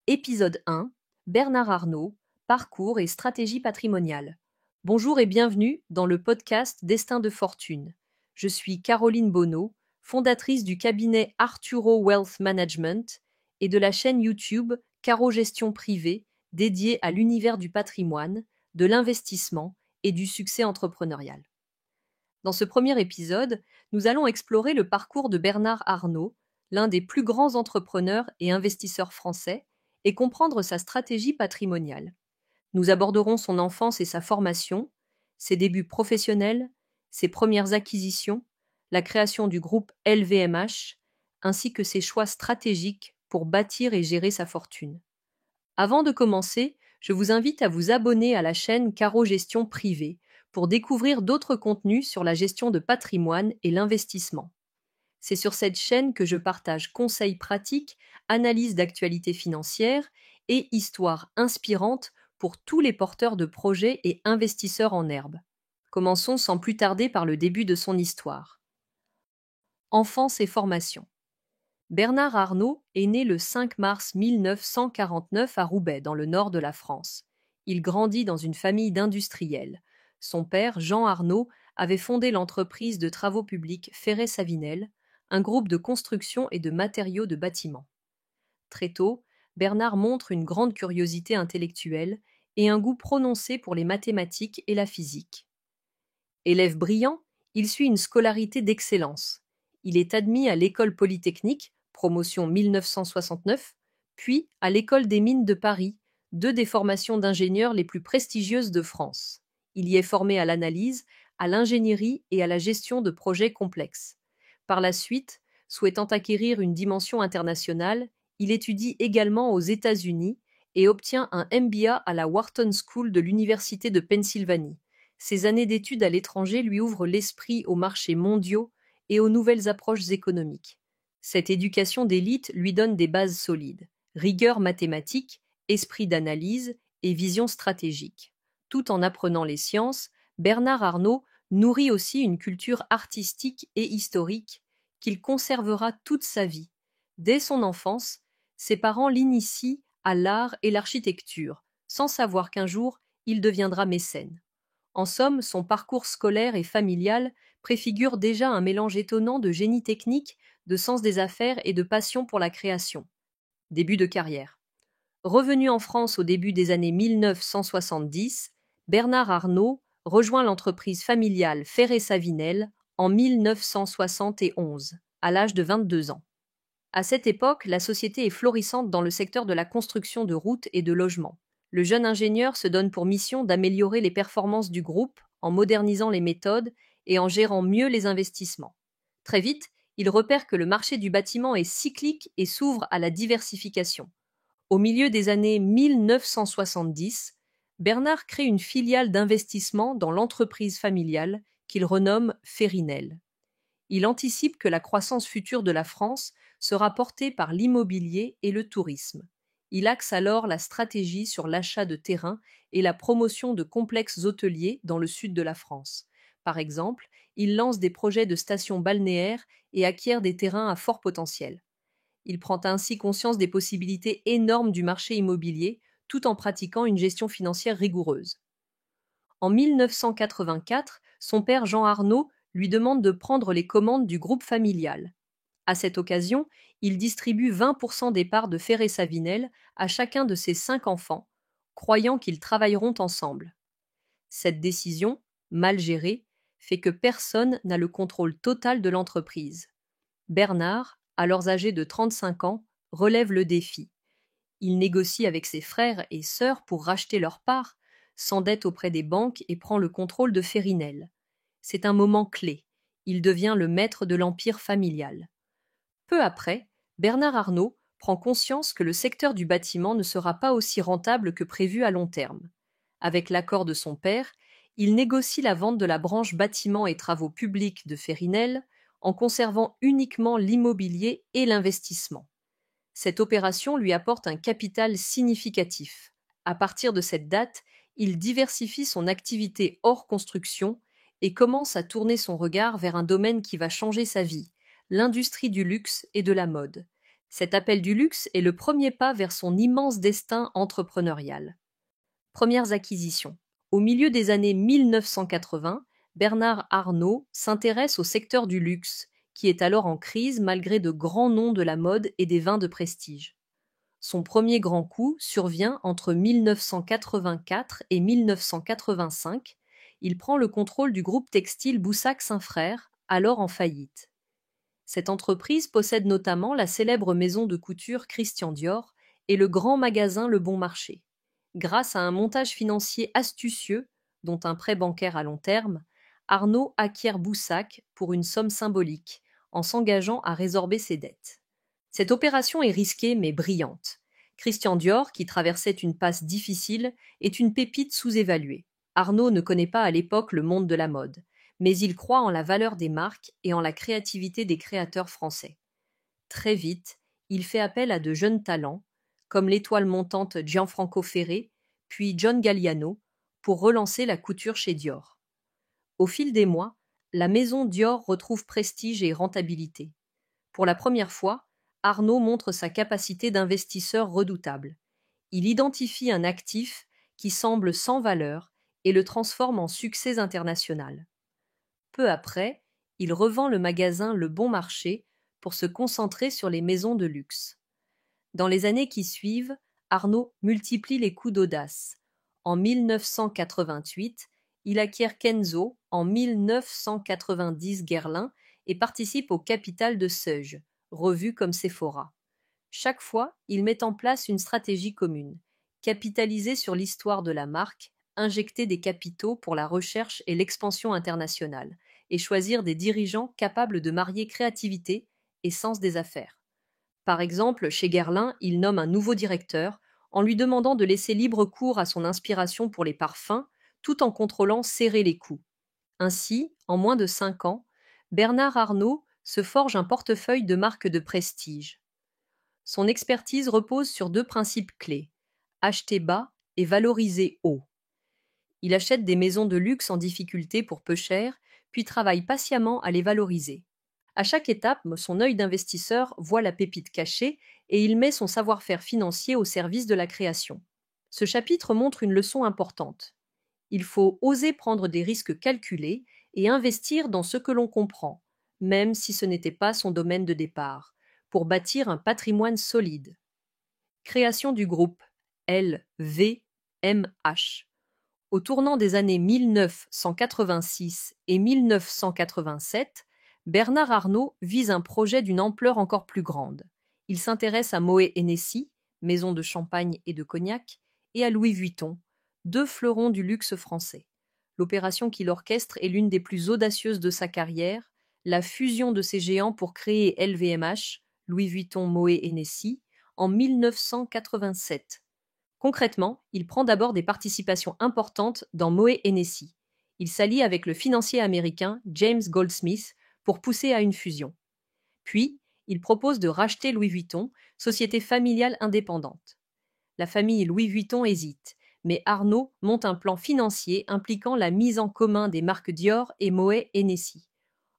Épisode 1. Bernard Arnault, parcours et stratégie patrimoniale. Bonjour et bienvenue dans le podcast Destin de fortune. Je suis Caroline Bonneau, fondatrice du cabinet Arturo Wealth Management et de la chaîne YouTube Caro Gestion Privée dédiée à l'univers du patrimoine, de l'investissement et du succès entrepreneurial. Dans ce premier épisode, nous allons explorer le parcours de Bernard Arnault, l'un des plus grands entrepreneurs et investisseurs français, et comprendre sa stratégie patrimoniale. Nous aborderons son enfance et sa formation, ses débuts professionnels, ses premières acquisitions, la création du groupe LVMH, ainsi que ses choix stratégiques pour bâtir et gérer sa fortune. Avant de commencer, je vous invite à vous abonner à la chaîne Caro Gestion Privée pour découvrir d'autres contenus sur la gestion de patrimoine et l'investissement. C'est sur cette chaîne que je partage conseils pratiques, analyses d'actualités financières et histoires inspirantes pour tous les porteurs de projets et investisseurs en herbe. Commençons sans plus tarder par le début de son histoire. Enfance et formation. Bernard Arnault est né le 5 mars 1949 à Roubaix, dans le nord de la France. Il grandit dans une famille d'industriels. Son père, Jean Arnault, avait fondé l'entreprise de travaux publics Ferré-Savinel, un groupe de construction et de matériaux de bâtiment. Très tôt, Bernard montre une grande curiosité intellectuelle et un goût prononcé pour les mathématiques et la physique. Élève brillant, il suit une scolarité d'excellence. Il est admis à l'École polytechnique, promotion 1969, puis à l'École des mines de Paris, deux des formations d'ingénieurs les plus prestigieuses de France. Il y est formé à l'analyse, à l'ingénierie et à la gestion de projets complexes. Par la suite, souhaitant acquérir une dimension internationale, il étudie également aux États-Unis et obtient un MBA à la Wharton School de l'Université de Pennsylvanie. Ces années d'études à l'étranger lui ouvrent l'esprit aux marchés mondiaux et aux nouvelles approches économiques. Cette éducation d'élite lui donne des bases solides, rigueur mathématique, esprit d'analyse et vision stratégique. Tout en apprenant les sciences, Bernard Arnault nourrit aussi une culture artistique et historique qu'il conservera toute sa vie. Dès son enfance, ses parents l'initient à l'art et l'architecture, sans savoir qu'un jour, il deviendra mécène. En somme, son parcours scolaire et familial préfigure déjà un mélange étonnant de génie technique, de sens des affaires et de passion pour la création. Début de carrière. Revenu en France au début des années 1970, Bernard Arnault rejoint l'entreprise familiale Ferré-Savinel en 1971, à l'âge de 22 ans. À cette époque, la société est florissante dans le secteur de la construction de routes et de logements. Le jeune ingénieur se donne pour mission d'améliorer les performances du groupe en modernisant les méthodes et en gérant mieux les investissements. Très vite, il repère que le marché du bâtiment est cyclique et s'ouvre à la diversification. Au milieu des années 1970, Bernard crée une filiale d'investissement dans l'entreprise familiale qu'il renomme Ferrinel. Il anticipe que la croissance future de la France sera portée par l'immobilier et le tourisme. Il axe alors la stratégie sur l'achat de terrains et la promotion de complexes hôteliers dans le sud de la France. Par exemple, il lance des projets de stations balnéaires et acquiert des terrains à fort potentiel. Il prend ainsi conscience des possibilités énormes du marché immobilier, tout en pratiquant une gestion financière rigoureuse. En 1984, son père Jean Arnault lui demande de prendre les commandes du groupe familial. À cette occasion, il distribue 20% des parts de Ferré-Savinel à chacun de ses 5 enfants, croyant qu'ils travailleront ensemble. Cette décision, mal gérée, fait que personne n'a le contrôle total de l'entreprise. Bernard, alors âgé de 35 ans, relève le défi. Il négocie avec ses frères et sœurs pour racheter leurs parts, s'endette auprès des banques et prend le contrôle de Ferrinel. C'est un moment clé. Il devient le maître de l'empire familial. Peu après, Bernard Arnault prend conscience que le secteur du bâtiment ne sera pas aussi rentable que prévu à long terme. Avec l'accord de son père, il négocie la vente de la branche bâtiments et travaux publics de Ferrinel en conservant uniquement l'immobilier et l'investissement. Cette opération lui apporte un capital significatif. À partir de cette date, il diversifie son activité hors construction et commence à tourner son regard vers un domaine qui va changer sa vie, l'industrie du luxe et de la mode. Cet appel du luxe est le premier pas vers son immense destin entrepreneurial. Premières acquisitions. Au milieu des années 1980, Bernard Arnault s'intéresse au secteur du luxe, qui est alors en crise malgré de grands noms de la mode et des vins de prestige. Son premier grand coup survient entre 1984 et 1985. Il prend le contrôle du groupe textile Boussac-Saint-Frères, alors en faillite. Cette entreprise possède notamment la célèbre maison de couture Christian Dior et le grand magasin Le Bon Marché. Grâce à un montage financier astucieux, dont un prêt bancaire à long terme, Arnault acquiert Boussac pour une somme symbolique, en s'engageant à résorber ses dettes. Cette opération est risquée mais brillante. Christian Dior, qui traversait une passe difficile, est une pépite sous-évaluée. Arnault ne connaît pas à l'époque le monde de la mode, mais il croit en la valeur des marques et en la créativité des créateurs français. Très vite, il fait appel à de jeunes talents, comme l'étoile montante Gianfranco Ferré, puis John Galliano, pour relancer la couture chez Dior. Au fil des mois, la maison Dior retrouve prestige et rentabilité. Pour la première fois, Arnault montre sa capacité d'investisseur redoutable. Il identifie un actif qui semble sans valeur et le transforme en succès international. Peu après, il revend le magasin Le Bon Marché pour se concentrer sur les maisons de luxe. Dans les années qui suivent, Arnault multiplie les coups d'audace. En 1988, il acquiert Kenzo, en 1990 Guerlain et participe au capital de Seuge, revu comme Sephora. Chaque fois, il met en place une stratégie commune, capitaliser sur l'histoire de la marque, injecter des capitaux pour la recherche et l'expansion internationale, et choisir des dirigeants capables de marier créativité et sens des affaires. Par exemple, chez Guerlain, il nomme un nouveau directeur en lui demandant de laisser libre cours à son inspiration pour les parfums, tout en contrôlant serrer les coûts. Ainsi, en moins de 5 ans, Bernard Arnault se forge un portefeuille de marques de prestige. Son expertise repose sur 2 principes clés: acheter bas et valoriser haut. Il achète des maisons de luxe en difficulté pour peu cher, puis travaille patiemment à les valoriser. À chaque étape, son œil d'investisseur voit la pépite cachée et il met son savoir-faire financier au service de la création. Ce chapitre montre une leçon importante. Il faut oser prendre des risques calculés et investir dans ce que l'on comprend, même si ce n'était pas son domaine de départ, pour bâtir un patrimoine solide. Création du groupe LVMH. Au tournant des années 1986 et 1987, Bernard Arnault vise un projet d'une ampleur encore plus grande. Il s'intéresse à Moët Hennessy, maison de champagne et de cognac, et à Louis Vuitton, 2 fleurons du luxe français. L'opération qu'il orchestre est l'une des plus audacieuses de sa carrière, la fusion de ces géants pour créer LVMH, Louis Vuitton Moët Hennessy, en 1987. Concrètement, il prend d'abord des participations importantes dans Moët Hennessy. Il s'allie avec le financier américain James Goldsmith pour pousser à une fusion. Puis, il propose de racheter Louis Vuitton, société familiale indépendante. La famille Louis Vuitton hésite, mais Arnault monte un plan financier impliquant la mise en commun des marques Dior et Moët Hennessy.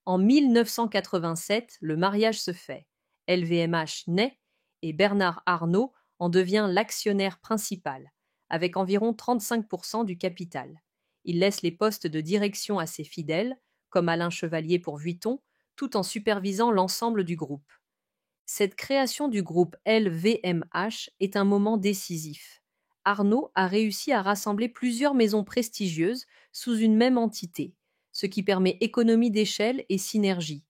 En 1987, le mariage se fait. LVMH naît et Bernard Arnault en devient l'actionnaire principal, avec environ 35% du capital. Il laisse les postes de direction à ses fidèles, comme Alain Chevalier pour Vuitton, tout en supervisant l'ensemble du groupe. Cette création du groupe LVMH est un moment décisif. Arnault a réussi à rassembler plusieurs maisons prestigieuses sous une même entité, ce qui permet économie d'échelle et synergie.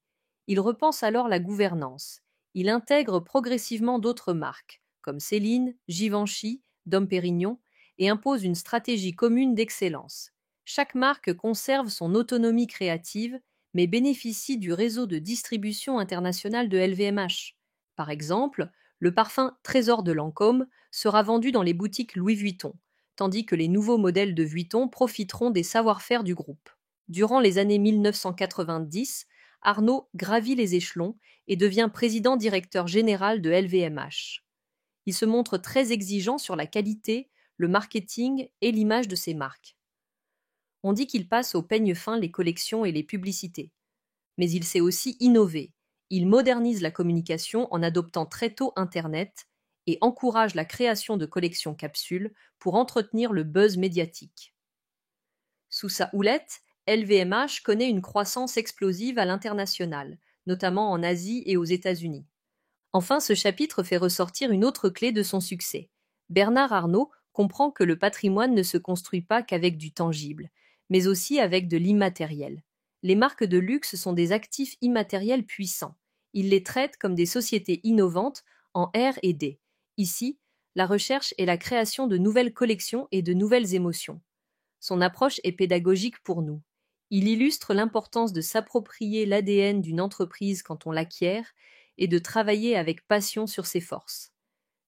Il repense alors la gouvernance. Il intègre progressivement d'autres marques, comme Céline, Givenchy, Dom Pérignon, et impose une stratégie commune d'excellence. Chaque marque conserve son autonomie créative, mais bénéficie du réseau de distribution internationale de LVMH. Par exemple, le parfum Trésor de Lancôme sera vendu dans les boutiques Louis Vuitton, tandis que les nouveaux modèles de Vuitton profiteront des savoir-faire du groupe. Durant les années 1990, Arnault gravit les échelons et devient président-directeur général de LVMH. Il se montre très exigeant sur la qualité, le marketing et l'image de ses marques. On dit qu'il passe au peigne fin les collections et les publicités. Mais il sait aussi innover. Il modernise la communication en adoptant très tôt Internet et encourage la création de collections capsules pour entretenir le buzz médiatique. Sous sa houlette, LVMH connaît une croissance explosive à l'international, notamment en Asie et aux États-Unis. Enfin, ce chapitre fait ressortir une autre clé de son succès. Bernard Arnault comprend que le patrimoine ne se construit pas qu'avec du tangible, mais aussi avec de l'immatériel. Les marques de luxe sont des actifs immatériels puissants. Il les traite comme des sociétés innovantes en R&D. Ici, la recherche est la création de nouvelles collections et de nouvelles émotions. Son approche est pédagogique pour nous. Il illustre l'importance de s'approprier l'ADN d'une entreprise quand on l'acquiert et de travailler avec passion sur ses forces.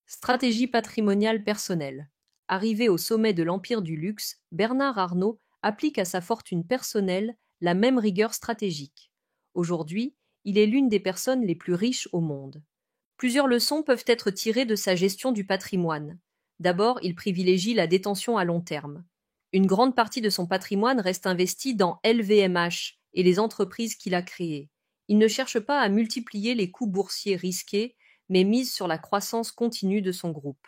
Stratégie patrimoniale personnelle. Arrivé au sommet de l'empire du luxe, Bernard Arnault applique à sa fortune personnelle la même rigueur stratégique. Aujourd'hui, il est l'une des personnes les plus riches au monde. Plusieurs leçons peuvent être tirées de sa gestion du patrimoine. D'abord, il privilégie la détention à long terme. Une grande partie de son patrimoine reste investie dans LVMH et les entreprises qu'il a créées. Il ne cherche pas à multiplier les coûts boursiers risqués, mais mise sur la croissance continue de son groupe.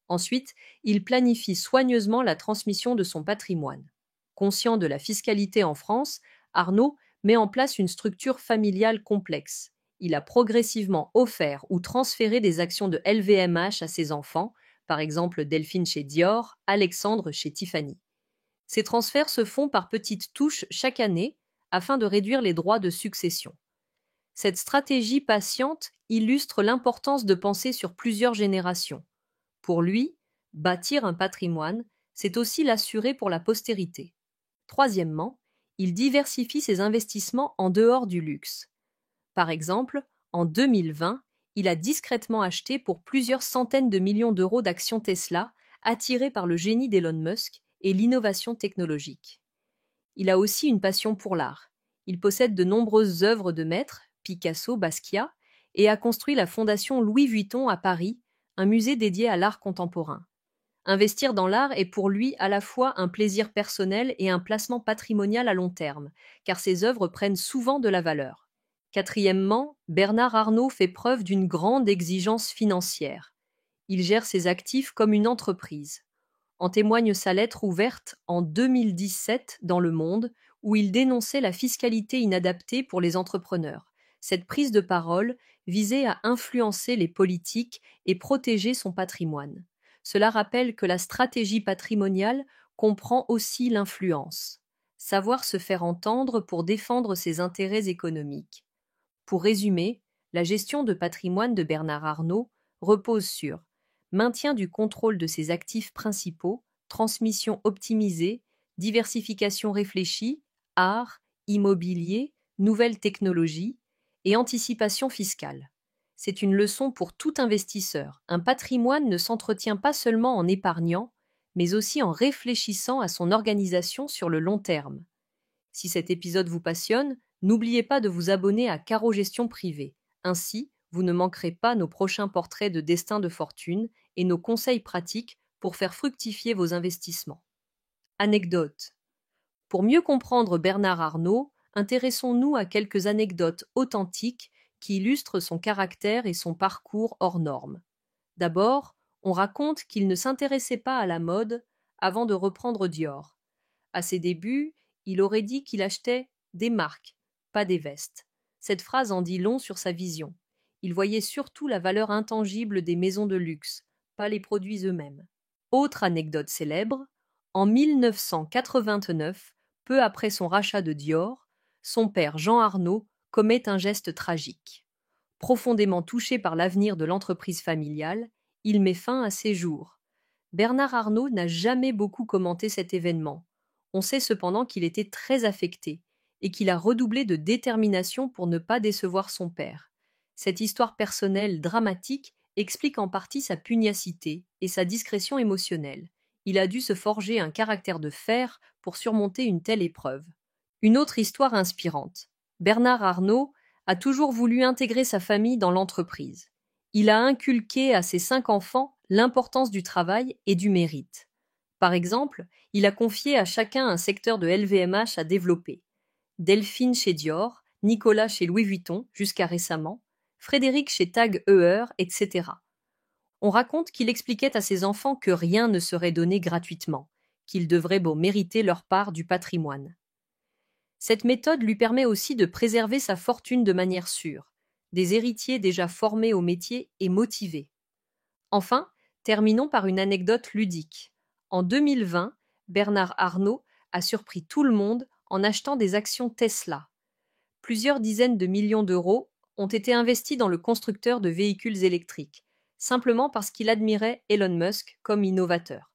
Ensuite, il planifie soigneusement la transmission de son patrimoine. Conscient de la fiscalité en France, Arnault met en place une structure familiale complexe. Il a progressivement offert ou transféré des actions de LVMH à ses enfants, par exemple Delphine chez Dior, Alexandre chez Tiffany. Ces transferts se font par petites touches chaque année afin de réduire les droits de succession. Cette stratégie patiente illustre l'importance de penser sur plusieurs générations. Pour lui, bâtir un patrimoine, c'est aussi l'assurer pour la postérité. Troisièmement, il diversifie ses investissements en dehors du luxe. Par exemple, en 2020, il a discrètement acheté pour plusieurs centaines de millions d'euros d'actions Tesla, attiré par le génie d'Elon Musk et l'innovation technologique. Il a aussi une passion pour l'art. Il possède de nombreuses œuvres de maîtres, Picasso, Basquiat, et a construit la fondation Louis Vuitton à Paris, un musée dédié à l'art contemporain. Investir dans l'art est pour lui à la fois un plaisir personnel et un placement patrimonial à long terme, car ses œuvres prennent souvent de la valeur. Quatrièmement, Bernard Arnault fait preuve d'une grande exigence financière. Il gère ses actifs comme une entreprise. En témoigne sa lettre ouverte en 2017 dans Le Monde, où il dénonçait la fiscalité inadaptée pour les entrepreneurs. Cette prise de parole visait à influencer les politiques et protéger son patrimoine. Cela rappelle que la stratégie patrimoniale comprend aussi l'influence. Savoir se faire entendre pour défendre ses intérêts économiques. Pour résumer, la gestion de patrimoine de Bernard Arnault repose sur maintien du contrôle de ses actifs principaux, transmission optimisée, diversification réfléchie, art, immobilier, nouvelles technologies et anticipation fiscale. C'est une leçon pour tout investisseur. Un patrimoine ne s'entretient pas seulement en épargnant, mais aussi en réfléchissant à son organisation sur le long terme. Si cet épisode vous passionne, n'oubliez pas de vous abonner à Caro Gestion Privée. Ainsi, vous ne manquerez pas nos prochains portraits de destin de fortune et nos conseils pratiques pour faire fructifier vos investissements. Anecdote. Pour mieux comprendre Bernard Arnault, intéressons-nous à quelques anecdotes authentiques qui illustrent son caractère et son parcours hors norme. D'abord, on raconte qu'il ne s'intéressait pas à la mode avant de reprendre Dior. À ses débuts, il aurait dit qu'il achetait des marques, pas des vestes. Cette phrase en dit long sur sa vision. Il voyait surtout la valeur intangible des maisons de luxe, pas les produits eux-mêmes. Autre anecdote célèbre, en 1989, peu après son rachat de Dior, son père Jean Arnault commet un geste tragique. Profondément touché par l'avenir de l'entreprise familiale, il met fin à ses jours. Bernard Arnault n'a jamais beaucoup commenté cet événement. On sait cependant qu'il était très affecté et qu'il a redoublé de détermination pour ne pas décevoir son père. Cette histoire personnelle dramatique explique en partie sa pugnacité et sa discrétion émotionnelle. Il a dû se forger un caractère de fer pour surmonter une telle épreuve. Une autre histoire inspirante. Bernard Arnault a toujours voulu intégrer sa famille dans l'entreprise. Il a inculqué à ses 5 enfants l'importance du travail et du mérite. Par exemple, il a confié à chacun un secteur de LVMH à développer. Delphine chez Dior Nicolas chez Louis Vuitton jusqu'à récemment, Frédéric chez Tag Heuer, etc. On raconte qu'il expliquait à ses enfants que rien ne serait donné gratuitement, qu'ils devraient mériter leur part du patrimoine. Cette méthode lui permet aussi de préserver sa fortune de manière sûre, des héritiers déjà formés au métier et motivés. Enfin, terminons par une anecdote ludique. En 2020, Bernard Arnault a surpris tout le monde en achetant des actions Tesla. Plusieurs dizaines de millions d'euros ont été investis dans le constructeur de véhicules électriques, simplement parce qu'il admirait Elon Musk comme innovateur.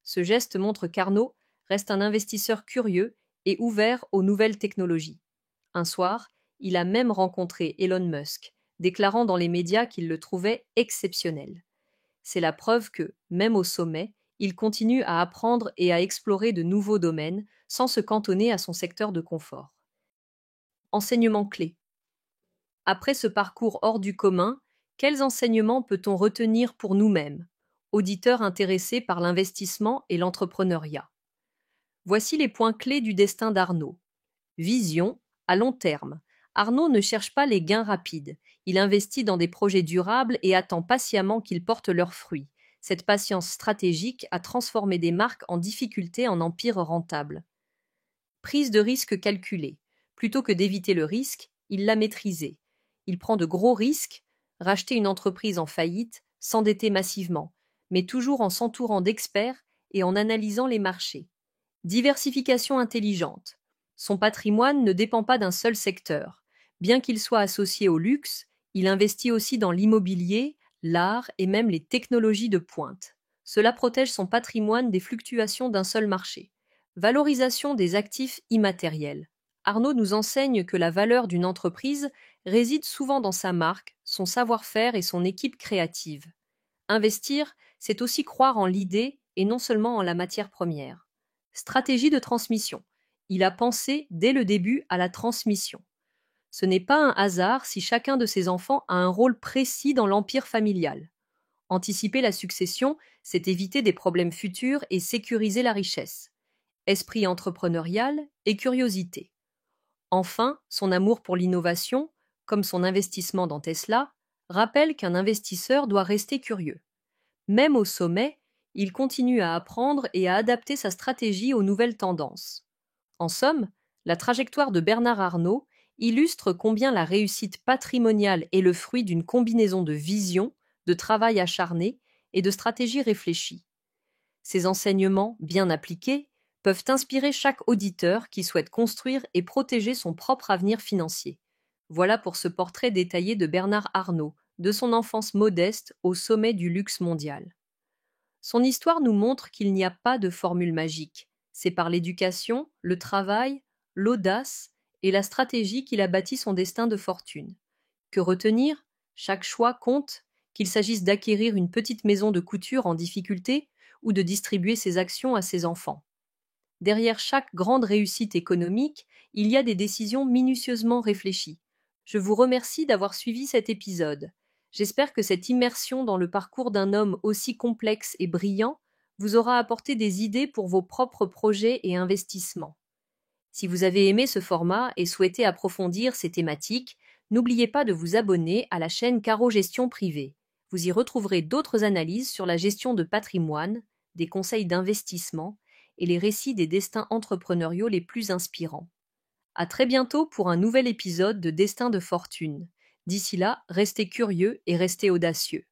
Ce geste montre qu'Arnault reste un investisseur curieux et ouvert aux nouvelles technologies. Un soir, il a même rencontré Elon Musk, déclarant dans les médias qu'il le trouvait exceptionnel. C'est la preuve que, même au sommet, il continue à apprendre et à explorer de nouveaux domaines sans se cantonner à son secteur de confort. Enseignements clés. Après ce parcours hors du commun, quels enseignements peut-on retenir pour nous-mêmes, auditeurs intéressés par l'investissement et l'entrepreneuriat? Voici les points clés du destin d'Arnault. Vision à long terme. Arnault ne cherche pas les gains rapides. Il investit dans des projets durables et attend patiemment qu'ils portent leurs fruits. Cette patience stratégique a transformé des marques en difficulté en empires rentables. Prise de risque calculée. Plutôt que d'éviter le risque, il l'a maîtrisé. Il prend de gros risques, racheter une entreprise en faillite, s'endetter massivement, mais toujours en s'entourant d'experts et en analysant les marchés. Diversification intelligente. Son patrimoine ne dépend pas d'un seul secteur. Bien qu'il soit associé au luxe, il investit aussi dans l'immobilier, l'art et même les technologies de pointe. Cela protège son patrimoine des fluctuations d'un seul marché. Valorisation des actifs immatériels. Arnault nous enseigne que la valeur d'une entreprise réside souvent dans sa marque, son savoir-faire et son équipe créative. Investir, c'est aussi croire en l'idée et non seulement en la matière première. Stratégie de transmission. Il a pensé dès le début à la transmission. Ce n'est pas un hasard si chacun de ses enfants a un rôle précis dans l'empire familial. Anticiper la succession, c'est éviter des problèmes futurs et sécuriser la richesse. Esprit entrepreneurial et curiosité. Enfin, son amour pour l'innovation, comme son investissement dans Tesla, rappelle qu'un investisseur doit rester curieux. Même au sommet, il continue à apprendre et à adapter sa stratégie aux nouvelles tendances. En somme, la trajectoire de Bernard Arnault illustre combien la réussite patrimoniale est le fruit d'une combinaison de vision, de travail acharné et de stratégie réfléchie. Ces enseignements, bien appliqués, peuvent inspirer chaque auditeur qui souhaite construire et protéger son propre avenir financier. Voilà pour ce portrait détaillé de Bernard Arnault, de son enfance modeste au sommet du luxe mondial. Son histoire nous montre qu'il n'y a pas de formule magique. C'est par l'éducation, le travail, l'audace et la stratégie qu'il a bâti son destin de fortune. Que retenir? Chaque choix compte, qu'il s'agisse d'acquérir une petite maison de couture en difficulté ou de distribuer ses actions à ses enfants. Derrière chaque grande réussite économique, il y a des décisions minutieusement réfléchies. Je vous remercie d'avoir suivi cet épisode. J'espère que cette immersion dans le parcours d'un homme aussi complexe et brillant vous aura apporté des idées pour vos propres projets et investissements. Si vous avez aimé ce format et souhaitez approfondir ces thématiques, n'oubliez pas de vous abonner à la chaîne Caro Gestion Privée. Vous y retrouverez d'autres analyses sur la gestion de patrimoine, des conseils d'investissement et les récits des destins entrepreneuriaux les plus inspirants. À très bientôt pour un nouvel épisode de Destin de fortune. D'ici là, restez curieux et restez audacieux.